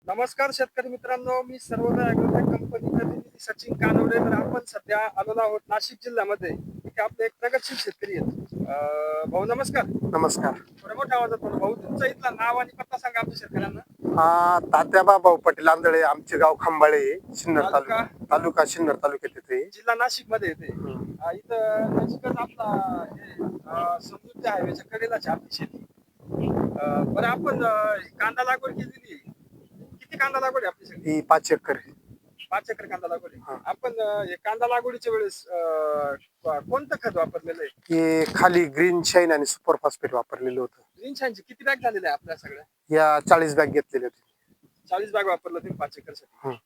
नमस्कार शेतकरी मित्रांनो, मी सर्वोदय ॲग्रोटेक कंपनी प्रतिनिधी सचिन कानवडे. तर आपण सध्या आलेलो आहोत नाशिक जिल्ह्यामध्ये. इथे आपले एक प्रगतशील शेतकरी आहेत. भाऊ नमस्कार. नमस्कार. थोड्या मोठ्या आवाजात बोला. भाऊ तुमचा इथला नाव आणि पत्ता सांगा आमच्या शेतकऱ्यांना. तात्याबा पाटील आंधळे, आमचे गाव खंबाळे, सिन्नर तालुका? तालुका सिन्नर तालुक्यात येते. जिल्हा नाशिक मध्ये येते. इथं नजीकच आपला हे समृद्धी हायवेच्या कडेलाच आहे आपली शेती. बरं आपण कांदा लागवड केलेली आहे. किती कांदा लागवड आहे आपली शेती? ही 5 एकर आहे. 5 एकर कांदा लागवड आहे. हा. आपण हे कांदा लागवडीच्या वेळेस कोणतं खत वापरलेलं आहे? हे खाली ग्रीन शाईन आणि सुपर फॉस्फेट वापरलेलं होतं. ग्रीन शाईनचे किती बॅग झालेले आहे आपल्या सगळ्या? या 40 बॅग घेतलेले होते. 40 बॅग वापरलं तुम्ही 5 एकर साठी.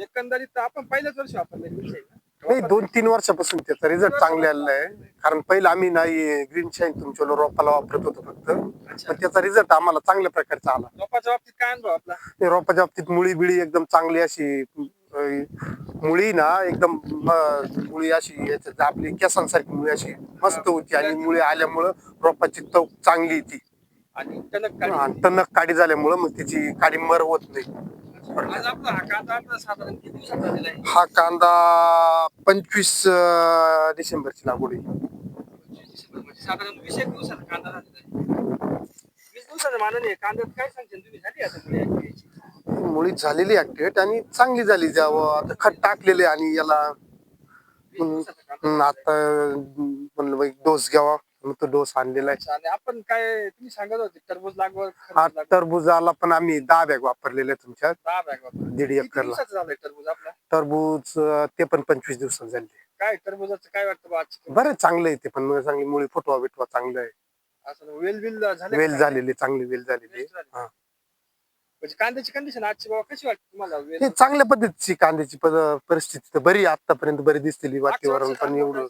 एकंदरीत आपण पहिल्याच वर्षी वापरले ग्रीन शाईन ना? नाही, 2-3 वर्षापासून त्याचा रिझल्ट चांगले आलेला आहे. कारण पहिलं आम्ही नाही ग्रीन शाईन तुमच्या रोपाला वापरत होतो फक्त, पण त्याचा रिझल्ट आम्हाला चांगल्या प्रकारचा आला. रोपाच्या बाबतीत काय अनुभव आपला? ते रोपाच्या बाबतीत मुळी बिळी एकदम चांगली अशी मुळी ना एकदम मुळी अशी आपली केसांसारखी मुळी अशी मस्त होती आणि मुळी आल्यामुळं रोपाची चव चांगली ती आणि टणक टणक काडी झाल्यामुळं मग त्याची काडी मर होत नाही. आज आपला हा कांदा आपला साधारण किती दिवसात झालेला आहे? हा कांदा 25 डिसेंबरची लागवड आहे. 25 डिसेंबर म्हणजे साधारण 20 एक दिवसाचा कांदा झालेला आहे. 20 दिवसाच्या मानाने कांद्यात काय सांगता तुम्ही झाली आता मुळी ऍक्टिव्हेटची? मुळी झालेली ऍक्टिव्हेट आणि चांगली झाली. जेव्हा आता खत टाकलेले आणि याला 20 दिवसाचा कांदा आता म्हणलं एक डोस घ्यावा, मग तो डोस आणलेला आहे. आणि आपण काय तुम्ही सांगत होते टरबूज लागवड हा टरबुजाला पण आम्ही 10 बॅग वापरलेले तुमच्या 10 बॅग वापरले. 1.5 किती एकरला. दिवसाचं झालंय टरबूज आपला? टरबूज ते पण 25 दिवसात झाले. काय टरबूजाचं काय वाटतं बा आज? बरं चांगलं आहे ते पण, चांगली मुळी फुटवा बिटवा चांगलं आहे. असं वेल बिल झाले वेल झालेली, चांगली वेल झालेली. वेल झाली. हा. म्हणजे कांद्याची कंडिशन आजची बाबा कशी वाटते तुम्हाला? वेल हे चांगल्या पद्धतीची कांद्याची परिस्थिती तर बरी आतापर्यंत बरी दिसलेली. वातावरण पण एवढं,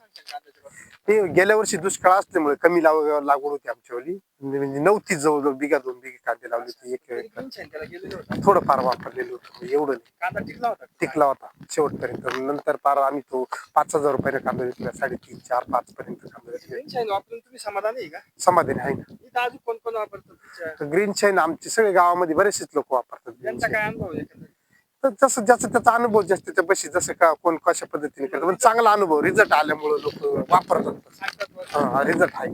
ते गेल्या वर्षी दुष्काळ असल्यामुळे कमी लागवड होती आमच्यावाली. म्हणजे नव्हती, जवळजवळ बिघा 2 बिघे कांदे लावले होते. एक एकर थोडं फार वापरलेलं होतं, एवढं नाही. कांदा टिकला होता? टिकला होता शेवटपर्यंत. नंतर फार आम्ही तो 5,000 रुपयाने कांदा विकला, 3.5, 4, 5 पर्यंत कांदा विकला. ग्रीन शाईन वापरून तुम्ही समाधानी आहे का? समाधानी आहे ना. इथं अजून कोण कोण वापरतात? ग्रीन शाईन आमचे सगळे गावामध्ये बरेचसेच लोक वापरतात. त्यांचा काय अनुभव आहे एकंदरीत? तर जसं ज्याचा त्याचा अनुभव जास्त त्या बशी जसं का कोण कशा पद्धतीने करतात, पण चांगला अनुभव रिझल्ट आल्यामुळे लोक वापरतात. सांगतात रिझल्ट आहे.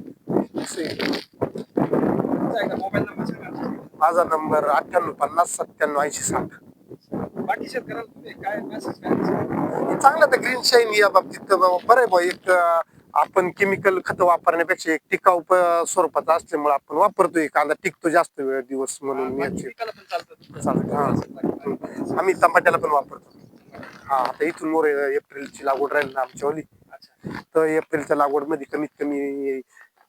मोबाईल नंबर सांगा. माझा नंबर 9850 97 80 60. बाकी शेतकऱ्याला तुम्ही काय मेसेज काय? चांगलं तर ग्रीन शाईन या बाबतीत बरं आहे बा. एक आपण केमिकल खत वापरण्यापेक्षा एक टिकाऊ स्वरूपाचा असल्यामुळे आपण वापरतोय. कांदा टिकतो जास्त वेळ दिवस म्हणून याची चालतं. हा, आम्ही टमाट्याला पण वापरतो. हा, आता इथून मोर एप्रिलची लागवड राहील ना आमच्यावाली, तर एप्रिलच्या लागवड मध्ये कमीत कमी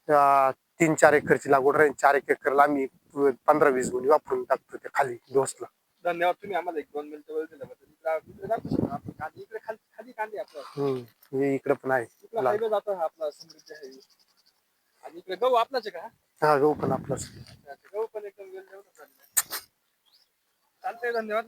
3-4 एकरची लागवड राहील. 4 एकरला आम्ही 15-20 गुणी वापरून टाकतो त्या खाली डोसला. धन्यवाद. तुम्ही आम्हाला 1-2 मिनिटं वेळ दिल्याबद्दल. इकडे खाली कांदे आपला इकडे पण आहे. हायवे जातो आपला समृद्धी हायवे. आणि इकडे गहू आपलाच आहे का? हा, गहू पण आपलाच. गहू पण एकदम वेल डेव्हलप झालेला आहे. चालतंय, धन्यवाद.